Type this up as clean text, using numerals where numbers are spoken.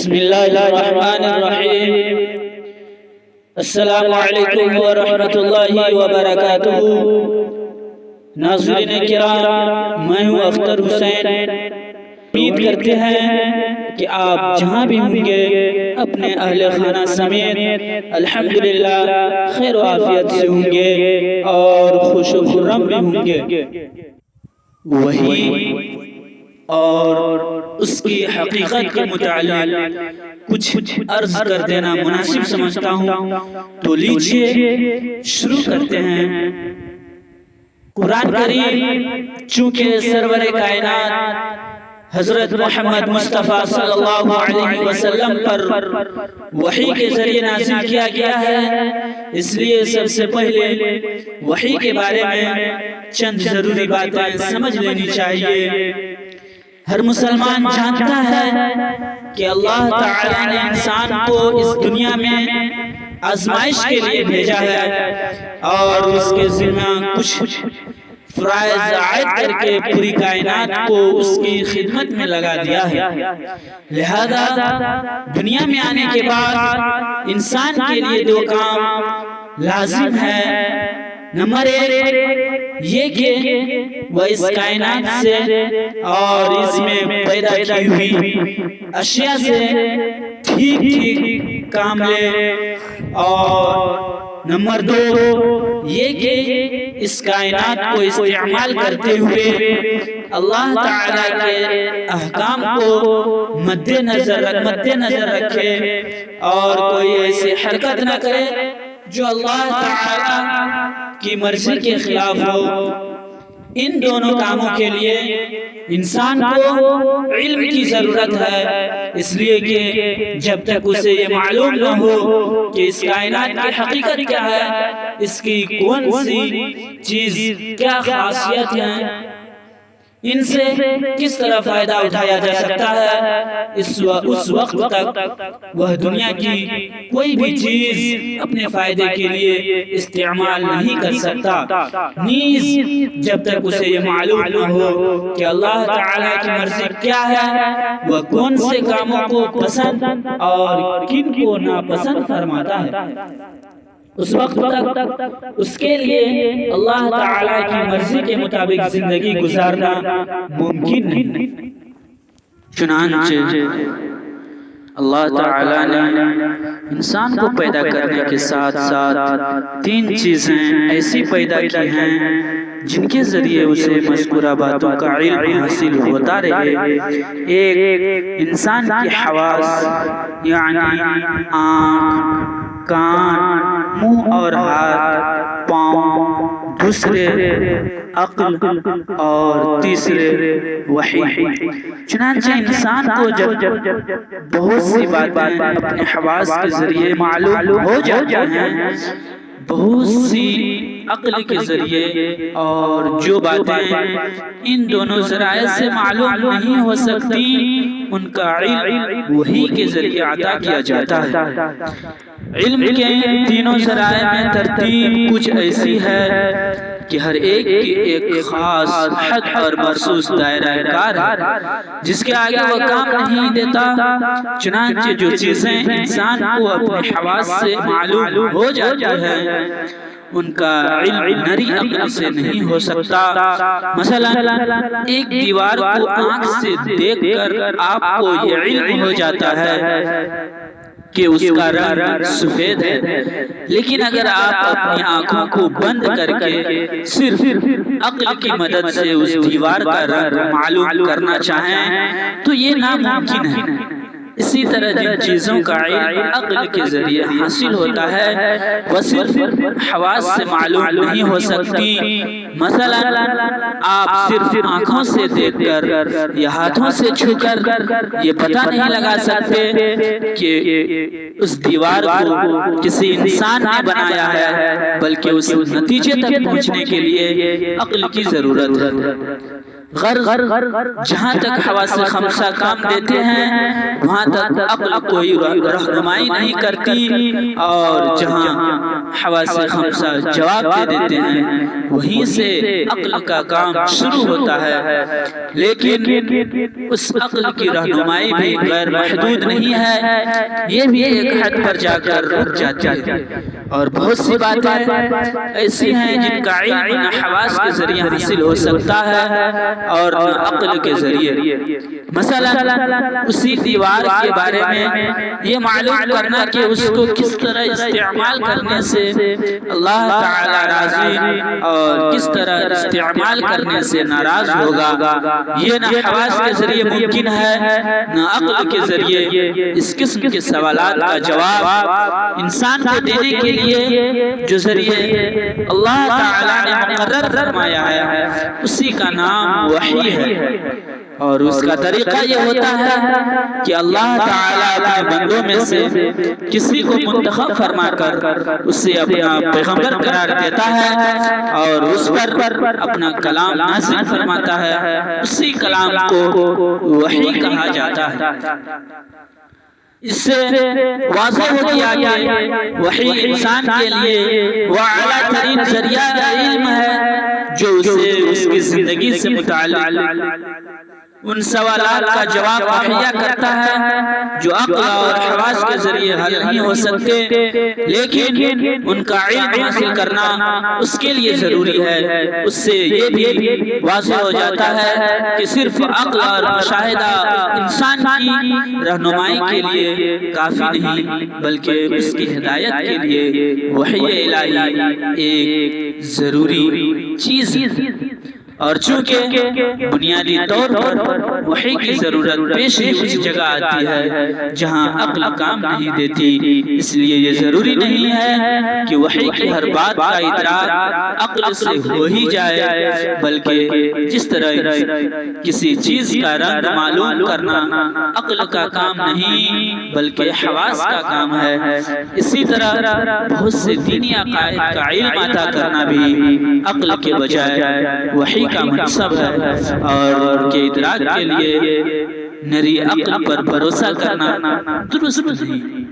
بسم اللہ الرحمن الرحیم۔ السلام علیکم ورحمۃ اللہ وبرکاتہ۔ ناظرین کرام، میں ہوں اختر حسین۔ امید کرتے ہیں کہ آپ جہاں بھی ہوں گے اپنے اہل خانہ سمیت الحمدللہ خیر و عافیت سے ہوں گے اور خوش و خرم بھی ہوں گے۔ وہی اور اس کی حقیقت کے متعلق کچھ عرض کر دینا مناسب سمجھتا ہوں، تو لیجئے شروع کرتے ہیں۔ قرآن کریم چونکہ سرور کائنات حضرت محمد مصطفیٰ صلی اللہ علیہ وسلم پر وحی کے ذریعے نازل کیا گیا ہے، اس لیے سب سے پہلے وحی کے بارے میں چند ضروری باتیں سمجھ لینی چاہیے۔ ہر مسلمان جانتا ہے کہ اللہ تعالیٰ نے انسان کو اس دنیا میں آزمائش کے لیے بھیجا ہے اور اس کے ذمہ کچھ فرائض عائد کر کے پوری کائنات کو اس کی خدمت میں لگا دیا ہے۔ لہذا دنیا میں آنے کے بعد انسان کے لیے دو کام لازم ہے۔ نمبر ایک یہ کہ وہ اس کائنات سے اور اس میں پیدا کی ہوئی اشیاء سے ٹھیک ٹھیک کام لے، اور نمبر دو یہ کہ اس کائنات کو استعمال کرتے ہوئے اللہ تعالیٰ کے احکام کو مد نظر رکھے اور کوئی ایسی حرکت نہ کرے جو اللہ تعالیٰ کی مرضی کے خلاف ہو۔ ان دونوں کاموں کے لیے انسان کو علم کی ضرورت ہے، اس لیے کہ جب تک اسے یہ معلوم نہ ہو کہ اس کائنات کی حقیقت کیا ہے، اس کی کون سی چیز کیا خاصیت ہے، ان سے کس طرح فائدہ اٹھایا جا سکتا ہے، اس وقت تک وہ دنیا کی کوئی بھی چیز اپنے فائدے کے لیے استعمال نہیں کر سکتا۔ نیز جب تک اسے یہ معلوم نہ ہو کہ اللہ تعالیٰ کی مرضی کیا ہے، وہ کون سے کاموں کو پسند اور کن کو ناپسند فرماتا ہے، اس وقت تک اس کے لیے اللہ تعالیٰ کی مرضی کے مطابق زندگی گزارنا ممکن نہیں۔ چنانچہ اللہ تعالیٰ نے انسان کو پیدا کرنے کے ساتھ ساتھ تین چیزیں ایسی پیدا کی ہیں جن کے ذریعے اسے مذکورہ باتوں کا علم حاصل ہوتا رہے۔ ایک انسان کی حواس یعنی آنکھ، کان، منہ اور ہاتھ، پاؤں، دوسرے عقل اور تیسرے وحی۔ چنانچہ انسان کو جب بہت سی باتیں اپنے حواس کے ذریعے معلوم ہو جاتی ہیں، بہت سی عقل کے ذریعے، اور جو باتیں ان دونوں ذرائع سے معلوم نہیں ہو سکتی ان کا علم وحی کے ذریعے عطا کیا جاتا ہے۔ علم کے تینوں ذرائع میں ترتیب کچھ ایسی ہے کہ ہر ایک کی ایک خاص حد اور مخصوص دائرہ کار ہے جس کے آگے وہ کام نہیں دیتا۔ چنانچہ جو چیزیں انسان کو اپنے حواس سے معلوم ہو جاتی ہیں ان کا علم نری عقل سے نہیں ہو سکتا۔ مثلا ایک دیوار کو آنکھ سے دیکھ کر آپ کو یہ علم ہو جاتا ہے کہ اس کا رنگ سفید ہے، لیکن اگر آپ اپنی آنکھوں کو بند کر کے صرف عقل کی مدد سے اس دیوار کا رنگ معلوم کرنا چاہیں تو یہ ناممکن ہے۔ اسی طرح جن چیزوں کا علم عقل کے ذریعے حاصل ہوتا ہے وہ صرف حواس سے معلوم نہیں ہو سکتی۔ مثلا آپ صرف آنکھوں سے دیکھ کر یا ہاتھوں سے چھو کر یہ پتہ نہیں لگا سکتے کہ اس دیوار کو کسی انسان نے بنایا ہے، بلکہ اس نتیجے تک پہنچنے کے لیے عقل کی ضرورت ہے۔ جہاں تک حواس خمسہ کام دیتے ہیں وہاں تک عقل کوئی رہنمائی نہیں کرتی، اور جہاں حواس خمسہ جواب دے دیتے ہیں وہیں سے عقل کا کام شروع ہوتا ہے، لیکن اس عقل کی رہنمائی بھی غیر محدود نہیں ہے، یہ بھی ایک حد پر جا کر رک جاتی ہے، اور بہت سی باتیں ایسی ہیں جن کا علم نہ حواس کے ذریعے حاصل ہو سکتا ہے اور نہ عقل کے ذریعے۔ مثلا اسی دیوار کے بارے میں یہ معلوم کرنا کہ اس کو کس طرح استعمال کرنے سے اللہ تعالی راضی اور کس طرح استعمال کرنے سے ناراض ہوگا، یہ نہ حواس کے ذریعے ممکن ہے نہ عقل کے ذریعے۔ اس قسم کے سوالات کا جواب انسان کو دینے کے لیے جو ذریعے اللہ تعالی نے مقرر فرمایا ہے اسی کا نام وحی ہے، اور اس کا طریقہ یہ ہوتا ہے کہ اللہ تعالیٰ اپنے بندوں میں سے کسی کو منتخب فرما کر اسے اپنا پیغمبر قرار دیتا ہے اور اس پر اپنا کلام نازل فرماتا ہے، اسی کلام کو وحی کہا جاتا ہے۔ اس سے واضح ہو گیا کہ وحی انسان کے لیے وہ اعلیٰ ترین ذریعہ علم ہے جو اسے اس کی زندگی سے متعلق ان سوالات کا جواب مہیا کرتا ہے جو عقل اور حواس کے ذریعے حل نہیں ہو سکتے، لیکن ان کا علم حاصل کرنا اس کے لیے ضروری ہے۔ اس سے یہ بھی واضح ہو جاتا ہے کہ صرف عقل اور مشاہدہ انسان کی رہنمائی کے لیے کافی نہیں، بلکہ اس کی ہدایت کے لیے وحی الہی ایک ضروری چیز ہے، اور چونکہ بنیادی طور پر وحی کی ضرورت پیش ہی اس جگہ آتی ہے جہاں عقل کام نہیں دیتی، اس لیے یہ ضروری نہیں ہے کہ وحی کی ہر بات کا ادراک عقل سے ہو ہی جائے، بلکہ جس طرح کسی چیز کا رنگ معلوم کرنا عقل کا کام نہیں بلکہ حواس کا کام ہے، اسی طرح بہت سے دینی عقائد کا علم عطا کرنا بھی عقل کے بجائے وحی کا منصب ہے، اور کے ادراک کے لیے نری عقل پر بھروسہ کرنا درست نہیں۔